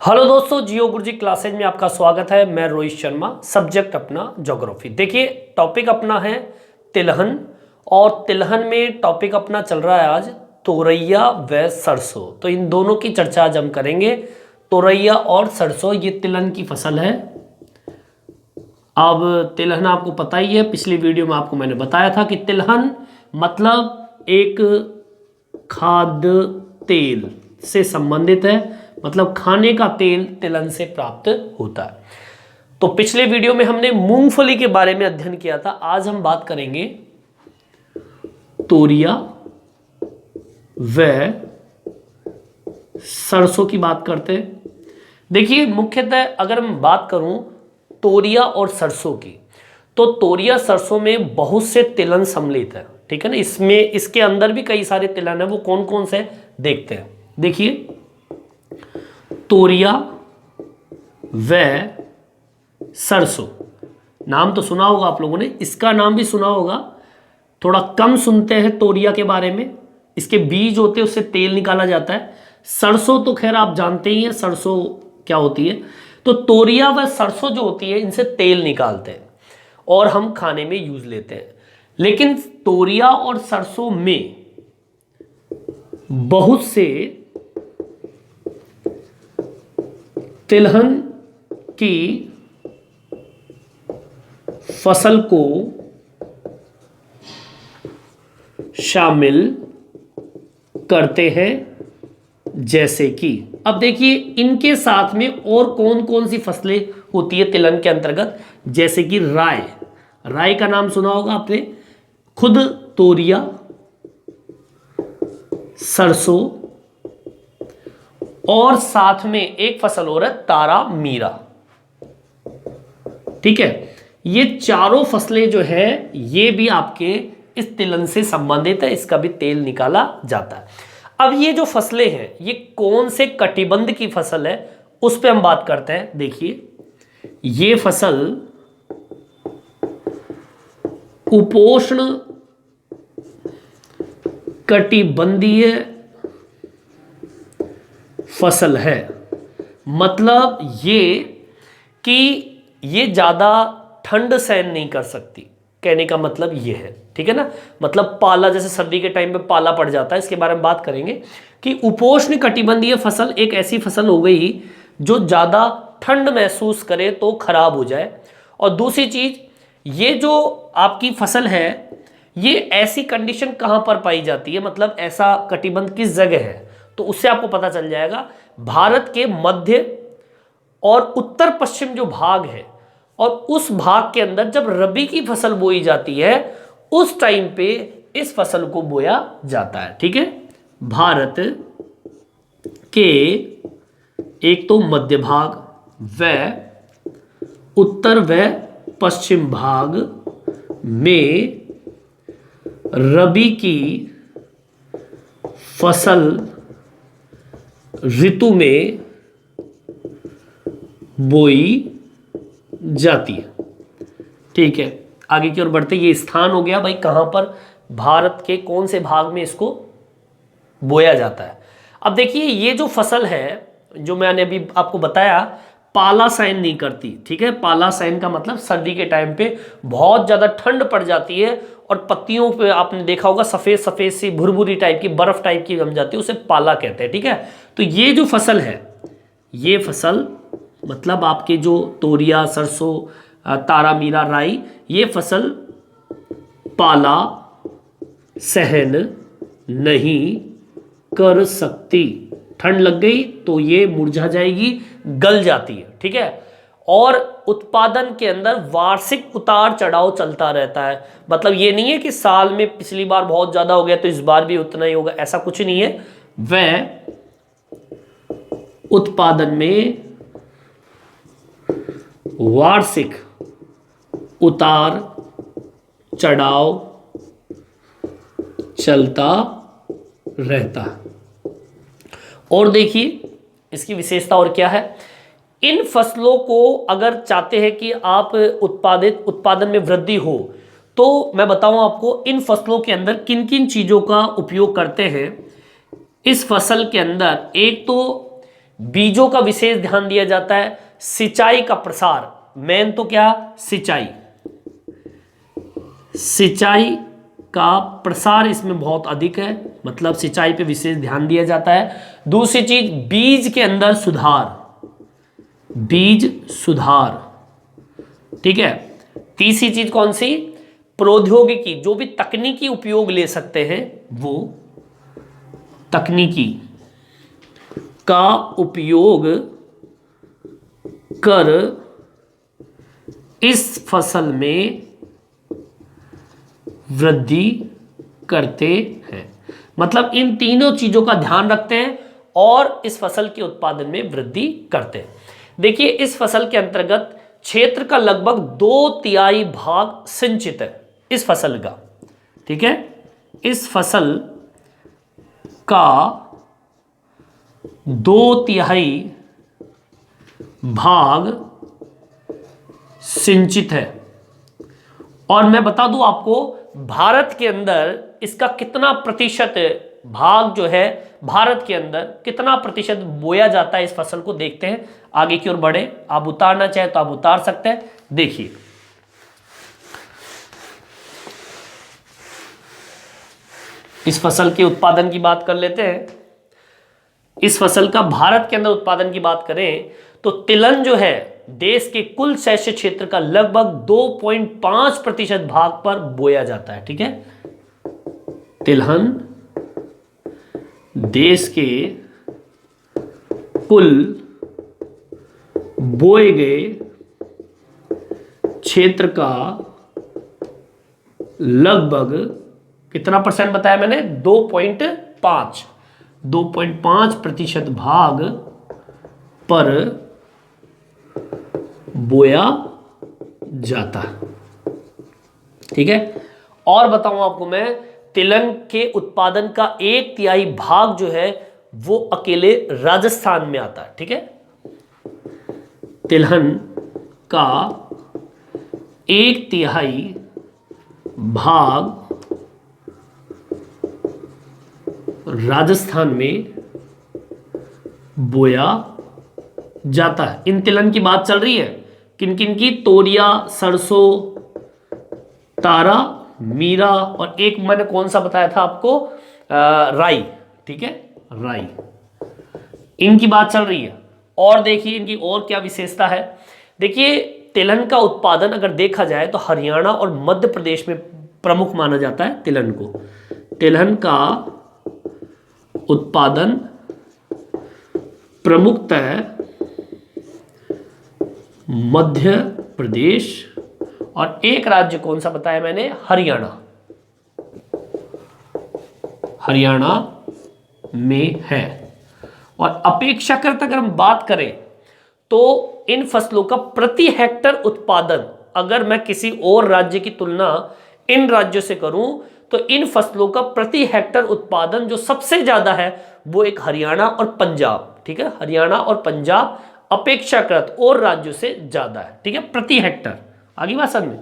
Hello दोस्तों, जियो गुरुजी classes में आपका स्वागत है। मैं रोहित शर्मा, सब्जेक्ट अपना ज्योग्राफी। देखिए, टॉपिक अपना है तिलहन, और तिलहन में टॉपिक अपना चल रहा है आज तोरैया व सरसों। तो इन दोनों की चर्चा आज हम करेंगे। तोरैया और सरसों ये तिलहन की फसल है। अब तिलहन आपको पता ही है, पिछली वीडियो में आपको मैंने बताया था कि तिलहन मतलब एक खाद्य तेल से संबंधित है, मतलब खाने का तेल तिलहन से प्राप्त होता है। तो पिछले वीडियो में हमने मूंगफली के बारे में अध्ययन किया था। आज हम बात करेंगे तोरिया व सरसों की बात करते हैं। देखिए, मुख्यतः अगर मैं बात करूं तोरिया और सरसों की, तो तोरिया सरसों में बहुत से तिलहन सम्मिलित है। ठीक है ना, इसमें इसके अंदर भी कई सारे तिलहन है। वो कौन कौन से देखते हैं। देखिए, तोरिया व सरसों, नाम तो सुना होगा आप लोगों ने, इसका नाम भी सुना होगा। थोड़ा कम सुनते हैं तोरिया के बारे में। इसके बीज होते हैं, उससे तेल निकाला जाता है। सरसों तो खैर आप जानते ही हैं सरसों क्या होती है। तो तोरिया व सरसों जो होती है, इनसे तेल निकालते हैं और हम खाने में यूज लेते हैं। लेकिन तोरिया और सरसों में बहुत से तिलहन की फसल को शामिल करते हैं। जैसे कि अब देखिए, इनके साथ में और कौन कौन सी फसलें होती है तिलहन के अंतर्गत। जैसे कि राय, राय का नाम सुना होगा आपने, खुद तोरिया, सरसों, और साथ में एक फसल और है तारा मीरा। ठीक है, ये चारों फसलें जो है ये भी आपके इस तिलहन से संबंधित है। इसका भी तेल निकाला जाता है। अब ये जो फसलें हैं, ये कौन से कटिबंध की फसल है, उस पर हम बात करते हैं। देखिए, ये फसल उपोष्ण कटिबंधीय फसल है। मतलब ये कि ये ज्यादा ठंड सहन नहीं कर सकती, कहने का मतलब ये है। ठीक है ना, मतलब पाला, जैसे सर्दी के टाइम पे पाला पड़ जाता है, इसके बारे में बात करेंगे कि उपोष्ण कटिबंधीय फसल एक ऐसी फसल हो गई जो ज्यादा ठंड महसूस करे तो खराब हो जाए। और दूसरी चीज, ये जो आपकी फसल है, ये ऐसी कंडीशन कहां पर पाई जाती है, मतलब ऐसा कटिबंध किस जगह है, तो उससे आपको पता चल जाएगा। भारत के मध्य और उत्तर पश्चिम जो भाग है, और उस भाग के अंदर जब रबी की फसल बोई जाती है, उस टाइम पे इस फसल को बोया जाता है। ठीक है, भारत के एक तो मध्य भाग व उत्तर व पश्चिम भाग में रबी की फसल ऋतु में बोई जाती है। ठीक है, आगे की ओर बढ़ते, ये स्थान हो गया भाई कहां पर, भारत के कौन से भाग में इसको बोया जाता है। अब देखिए, ये जो फसल है जो मैंने अभी आपको बताया, पाला सहन नहीं करती। ठीक है, पाला सहन का मतलब सर्दी के टाइम पे बहुत ज्यादा ठंड पड़ जाती है और पत्तियों पे आपने देखा होगा सफेद सफेद सी भुरभुरी टाइप की, बर्फ टाइप की जम जाती है, उसे पाला कहते हैं। ठीक है, तो ये जो फसल है, ये फसल मतलब आपके जो तोरिया, सरसों, तारा मीरा, राई, ये फसल पाला सहन नहीं कर सकती। ठंड लग गई तो ये मुरझा जाएगी, गल जाती है। ठीक है, और उत्पादन के अंदर वार्षिक उतार चढ़ाव चलता रहता है। मतलब ये नहीं है कि साल में पिछली बार बहुत ज्यादा हो गया तो इस बार भी उतना ही होगा, ऐसा कुछ नहीं है। वह उत्पादन में वार्षिक उतार चढ़ाव चलता रहता है। और देखिए, इसकी विशेषता और क्या है। इन फसलों को अगर चाहते हैं कि आप उत्पादन में वृद्धि हो, तो मैं बताऊं आपको इन फसलों के अंदर किन किन चीज़ों का उपयोग करते हैं। इस फसल के अंदर एक तो बीजों का विशेष ध्यान दिया जाता है, सिंचाई का प्रसार, मेन तो क्या, सिंचाई, सिंचाई का प्रसार इसमें बहुत अधिक है, मतलब सिंचाई पे विशेष ध्यान दिया जाता है। दूसरी चीज, बीज के अंदर सुधार, बीज सुधार, ठीक है। तीसरी चीज कौन सी, प्रौद्योगिकी, जो भी तकनीकी उपयोग ले सकते हैं वो तकनीकी का उपयोग कर इस फसल में वृद्धि करते हैं। मतलब इन तीनों चीजों का ध्यान रखते हैं और इस फसल के उत्पादन में वृद्धि करते हैं। देखिए, इस फसल के अंतर्गत क्षेत्र का लगभग 2/3 भाग सिंचित है, इस फसल का, ठीक है। इस फसल का 2/3 भाग सिंचित है। और मैं बता दूं आपको, भारत के अंदर इसका कितना प्रतिशत भाग जो है, भारत के अंदर कितना प्रतिशत बोया जाता है इस फसल को, देखते हैं। आगे की ओर बढ़े, आप उतारना चाहे तो आप उतार सकते हैं। देखिए, इस फसल के उत्पादन की बात कर लेते हैं। इस फसल का भारत के अंदर उत्पादन की बात करें तो तिलहन जो है देश के कुल शस्य क्षेत्र का लगभग 2.5% भाग पर बोया जाता है, ठीक है। तिलहन देश के कुल बोए गए क्षेत्र का लगभग कितना परसेंट बताया मैंने, 2.5% भाग पर बोया जाता है, ठीक है। और बताऊं आपको मैं, तिलहन के उत्पादन का 1/3 भाग जो है वो अकेले राजस्थान में आता है, ठीक है। तिलहन का 1/3 भाग राजस्थान में बोया जाता है। इन तिलहन की बात चल रही है, किन किन की, तोरिया, सरसों, तारा, मीरा, और एक मैंने कौन सा बताया था आपको, राई, ठीक है, राई, इनकी बात चल रही है। और देखिए इनकी और क्या विशेषता है। देखिए, तिलहन का उत्पादन अगर देखा जाए तो हरियाणा और मध्य प्रदेश में प्रमुख माना जाता है तिलहन को। तिलहन का उत्पादन प्रमुखतः मध्य प्रदेश और एक राज्य कौन सा बताया मैंने, हरियाणा, हरियाणा में है। और अपेक्षाकृत अगर हम बात करें तो इन फसलों का प्रति हेक्टर उत्पादन अगर मैं किसी और राज्य की तुलना इन राज्यों से करूं तो इन फसलों का प्रति हेक्टर उत्पादन जो सबसे ज्यादा है वो एक हरियाणा और पंजाब, ठीक है। हरियाणा और पंजाब अपेक्षाकृत और राज्यों से ज्यादा है, ठीक है, प्रति हेक्टर। आगे बात समझ में,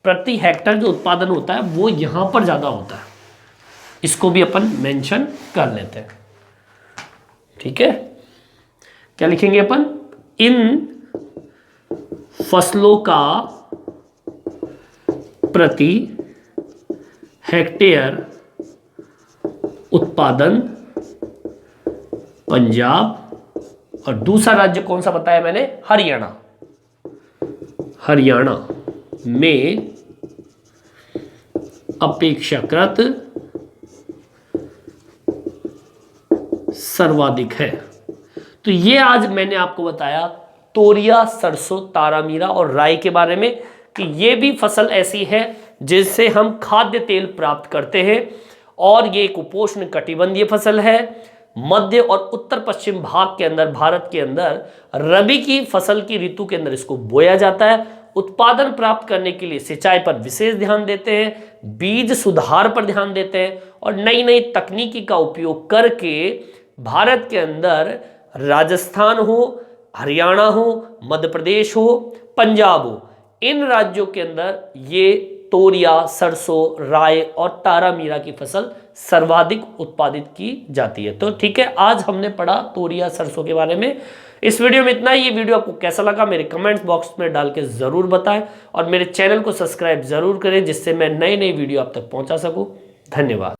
प्रति हेक्टर जो उत्पादन होता है वो यहां पर ज्यादा होता है, इसको भी अपन मेंशन कर लेते हैं, ठीक है। क्या लिखेंगे अपन, इन फसलों का प्रति हेक्टेयर उत्पादन पंजाब, और दूसरा राज्य कौन सा बताया मैंने, हरियाणा, हरियाणा में अपेक्षाकृत सर्वाधिक है। तो ये आज मैंने आपको बताया तोरिया, सरसों, तारा मीरा और राई के बारे में कि ये भी फसल ऐसी है जिससे हम खाद्य तेल प्राप्त करते हैं और ये एक उपोष्ण कटिबंधीय फसल है। मध्य और उत्तर पश्चिम भाग के अंदर, भारत के अंदर रबी की फसल की ऋतु के अंदर इसको बोया जाता है। उत्पादन प्राप्त करने के लिए सिंचाई पर विशेष ध्यान देते हैं, बीज सुधार पर ध्यान देते हैं और नई नई तकनीकी का उपयोग करके भारत के अंदर राजस्थान हो, हरियाणा हो, मध्य प्रदेश हो, पंजाब हो, इन राज्यों के अंदर ये तोरिया, सरसों, राय और तारामीरा की फसल सर्वाधिक उत्पादित की जाती है। तो ठीक है, आज हमने पढ़ा तोरिया, सरसों के बारे में। इस वीडियो में इतना ही। ये वीडियो आपको कैसा लगा मेरे कमेंट्स बॉक्स में डाल के ज़रूर बताएं और मेरे चैनल को सब्सक्राइब ज़रूर करें, जिससे मैं नई नई वीडियो आप तक पहुंचा सकूं। धन्यवाद।